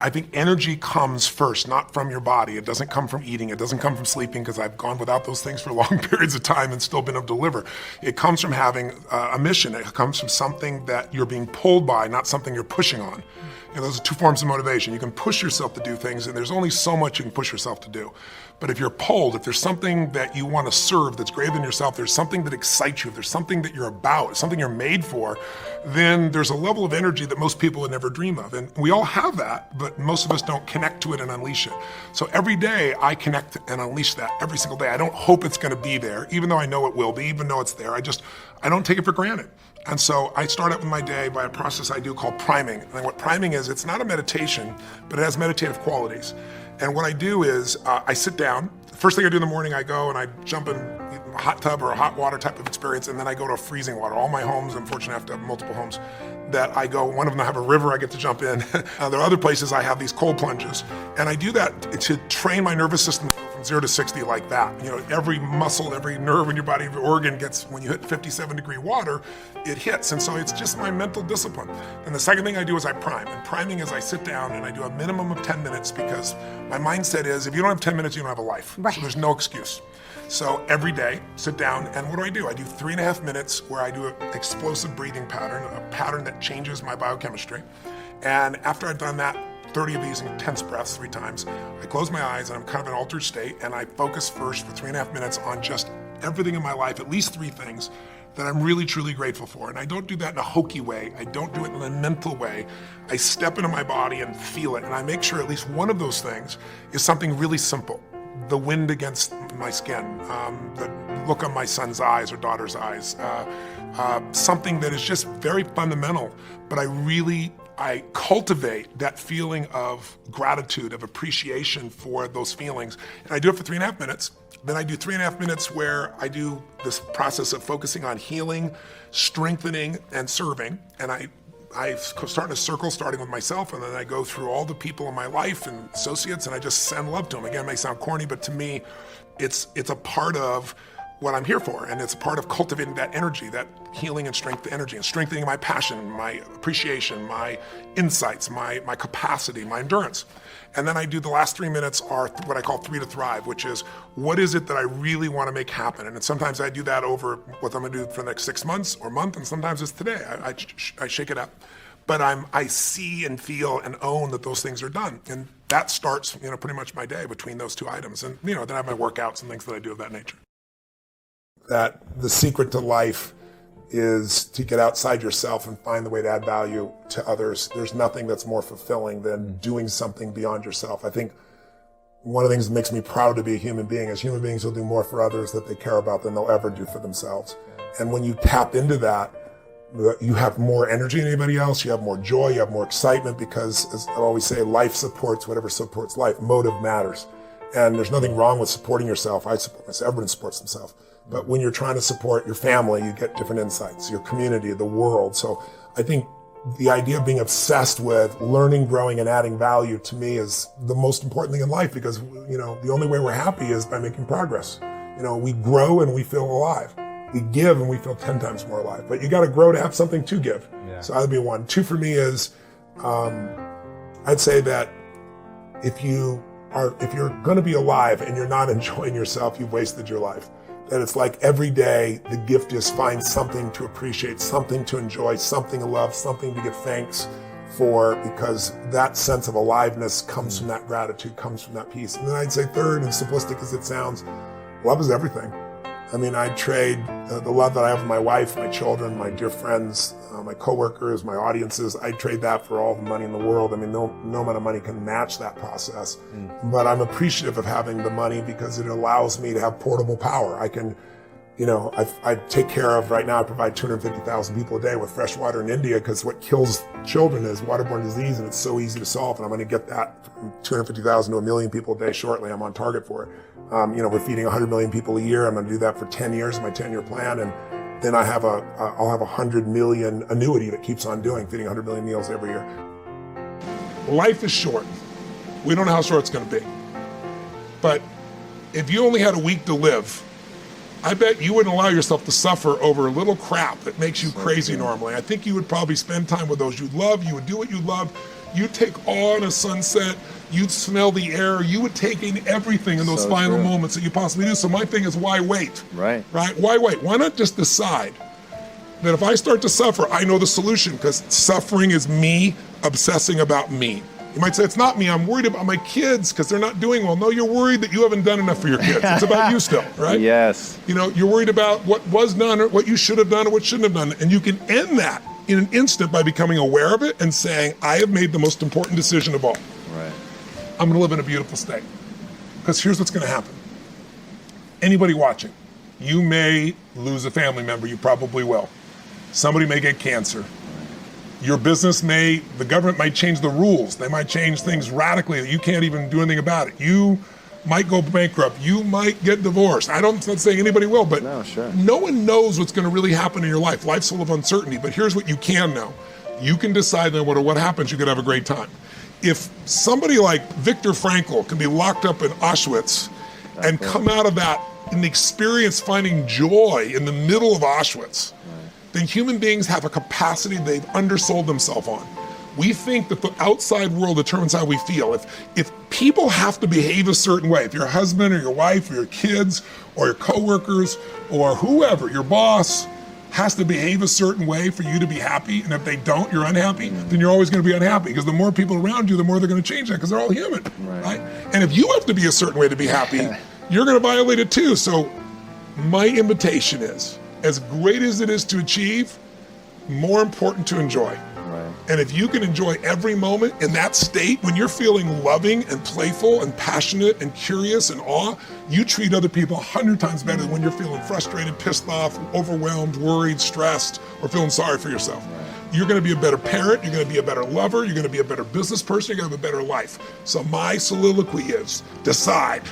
I think energy comes first, not from your body. It doesn't come from eating. It doesn't come from sleeping, because I've gone without those things for long periods of time and still been able to deliver. It comes from having a mission. It comes from something that you're being pulled by, not something you're pushing on. Those are two forms of motivation. You can push yourself to do things, and there's only so much you can push yourself to do. But if you're pulled, if there's something that you want to serve that's greater than yourself, there's something that excites you, if there's something that you're about, something you're made for, then there's a level of energy that most people would never dream of. And we all have that, but most of us don't connect to it and unleash it. So every day I connect and unleash that every single day. I don't hope it's going to be there, even though I know it will be, even though it's there. I don't take it for granted. And so I start out with my day by a process I do called priming. And what priming is, it's not a meditation, but it has meditative qualities. And what I do is I sit down. The first thing I do in the morning, I go and I jump in a hot tub or a hot water type of experience, and then I go to a freezing water. All my homes, I'm fortunate enough to have multiple homes, that I go, one of them I have a river I get to jump in. There are other places I have these cold plunges. And I do that to train my nervous system from 0 to 60 like that. Every muscle, every nerve in your body, every organ gets, when you hit 57-degree water, it hits. And so it's just my mental discipline. And the second thing I do is I prime. And priming is I sit down and I do a minimum of 10 minutes, because my mindset is, if you don't have 10 minutes, you don't have a life. Right. So there's no excuse. So every day, sit down, and what do? I do 3.5 minutes where I do an explosive breathing pattern, a pattern that changes my biochemistry. And after I've done that, 30 of these intense breaths 3 times, I close my eyes and I'm kind of in an altered state, and I focus first for 3.5 minutes on just everything in my life, at least 3 things that I'm really, truly grateful for. And I don't do that in a hokey way. I don't do it in a mental way. I step into my body and feel it, and I make sure at least one of those things is something really simple. The wind against my skin, the look on my son's eyes or daughter's eyes, something that is just very fundamental, but I cultivate that feeling of gratitude, of appreciation for those feelings. And I do it for 3.5 minutes. Then I do 3.5 minutes where I do this process of focusing on healing, strengthening, and serving. And I start in a circle, starting with myself, and then I go through all the people in my life and associates, and I just send love to them. Again, it may sound corny, but to me, it's a part of what I'm here for, and it's a part of cultivating that energy, that healing and strength energy, and strengthening my passion, my appreciation, my insights, my capacity, my endurance. And then I do the last 3 minutes are what I call 3 to Thrive, which is, what is it that I really want to make happen? And sometimes I do that over what I'm going to do for the next 6 months or month, and sometimes it's today. I shake it up. But I see and feel and own that those things are done. And that starts, pretty much my day between those 2 items. And, then I have my workouts and things that I do of that nature. That the secret to life is to get outside yourself and find the way to add value to others. There's nothing that's more fulfilling than doing something beyond yourself. I think one of the things that makes me proud to be a human being is human beings will do more for others that they care about than they'll ever do for themselves. And when you tap into that, you have more energy than anybody else, you have more joy, you have more excitement, because, as I always say, life supports whatever supports life. Motive matters. And there's nothing wrong with supporting yourself. I support myself. Everyone supports themselves. But when you're trying to support your family, you get different insights, your community, the world. So I think the idea of being obsessed with learning, growing, and adding value, to me, is the most important thing in life, because, the only way we're happy is by making progress. We grow and we feel alive. We give and we feel 10 times more alive. But you got to grow to have something to give. Yeah. So that'd be 1. 2 for me is, I'd say that if you're going to be alive and you're not enjoying yourself, you've wasted your life. That it's like every day the gift is find something to appreciate, something to enjoy, something to love, something to give thanks for, because that sense of aliveness comes from that gratitude, comes from that peace. And then I'd say 3rd, and simplistic as it sounds, love is everything. I mean, I'd trade the love that I have with my wife, my children, my dear friends, my coworkers, my audiences. I'd trade that for all the money in the world. I mean, no amount of money can match that process. But I'm appreciative of having the money, because it allows me to have portable power. I can, I take care of, right now I provide 250,000 people a day with fresh water in India, because what kills children is waterborne disease, and it's so easy to solve. And I'm going to get that from 250,000 to 1 million people a day shortly. I'm on target for it. We're feeding 100 million people a year. I'm going to do that for 10 years, my 10-year plan. And then I'll have 100 million annuity that keeps on feeding 100 million meals every year. Life is short. We don't know how short it's going to be. But if you only had a week to live, I bet you wouldn't allow yourself to suffer over a little crap that makes you crazy normally. I think you would probably spend time with those you love. You would do what you love. You'd take awe in a sunset. You'd smell the air. You would take in everything in those final moments that you possibly do. So my thing is, why wait? Right. Why wait? Why not just decide that if I start to suffer, I know the solution, because suffering is me obsessing about me. You might say, it's not me, I'm worried about my kids because they're not doing well. No, you're worried that you haven't done enough for your kids. It's about you still, right? Yes. You know, you're worried about what was done or what you should have done or what shouldn't have done. And you can end that in an instant by becoming aware of it and saying, I have made the most important decision of all. Right. I'm gonna live in a beautiful state. Because here's what's gonna happen. Anybody watching, you may lose a family member, you probably will. Somebody may get cancer. Your business the government might change the rules. They might change things radically that you can't even do anything about it. You might go bankrupt. You might get divorced. I'm not saying anybody will, but no one knows what's gonna really happen in your life. Life's full of uncertainty, but here's what you can know. You can decide no matter what happens, you could have a great time. If somebody like Viktor Frankl can be locked up in Auschwitz and come out of that and experience finding joy in the middle of Auschwitz, then human beings have a capacity they've undersold themselves on. We think that the outside world determines how we feel. If people have to behave a certain way, if your husband or your wife or your kids or your coworkers or whoever, your boss, has to behave a certain way for you to be happy, and if they don't, you're unhappy, then you're always gonna be unhappy, because the more people around you, the more they're gonna change that, because they're all human, right? And if you have to be a certain way to be happy, you're gonna violate it too. So my invitation is, as great as it is to achieve, more important to enjoy. Right. And if you can enjoy every moment in that state, when you're feeling loving and playful and passionate and curious and awe, you treat other people 100 times better than when you're feeling frustrated, pissed off, overwhelmed, worried, stressed, or feeling sorry for yourself. Right. You're gonna be a better parent, you're gonna be a better lover, you're gonna be a better business person, you're gonna have a better life. So my soliloquy is, decide.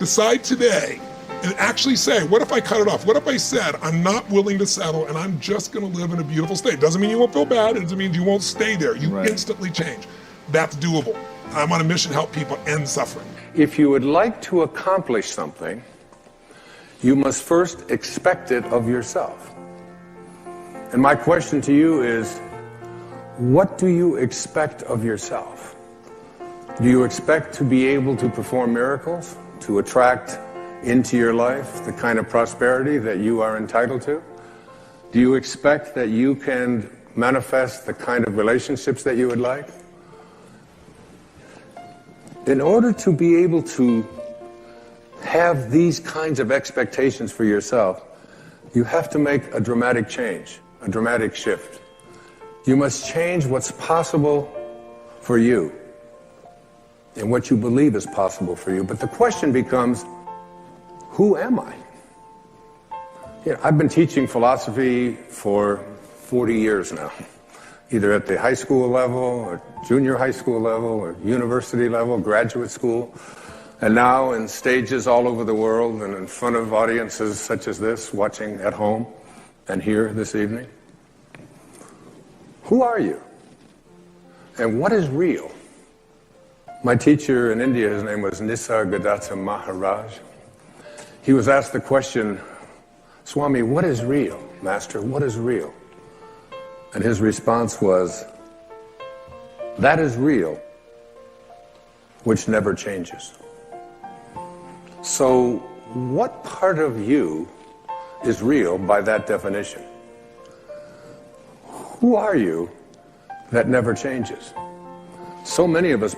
Decide today. And actually say, what if I cut it off? What if I said, I'm not willing to settle and I'm just gonna live in a beautiful state? Doesn't mean you won't feel bad, it doesn't mean you won't stay there. You instantly change. That's doable. I'm on a mission to help people end suffering. If you would like to accomplish something, you must first expect it of yourself. And my question to you is, what do you expect of yourself? Do you expect to be able to perform miracles, to attract into your life the kind of prosperity that you are entitled to? Do you expect that you can manifest the kind of relationships that you would like? In order to be able to have these kinds of expectations for yourself, you have to make a dramatic change, a dramatic shift. You must change what's possible for you and what you believe is possible for you. But the question becomes, who am I? You know, I've been teaching philosophy for 40 years now, either at the high school level or junior high school level or university level, graduate school, and now in stages all over the world and in front of audiences such as this, watching at home and here this evening. Who are you? And what is real? My teacher in India, his name was Nisargadatta Maharaj. He was asked the question, Swami, what is real? Master, what is real? And his response was, that is real, which never changes. So what part of you is real by that definition? Who are you that never changes? So many of us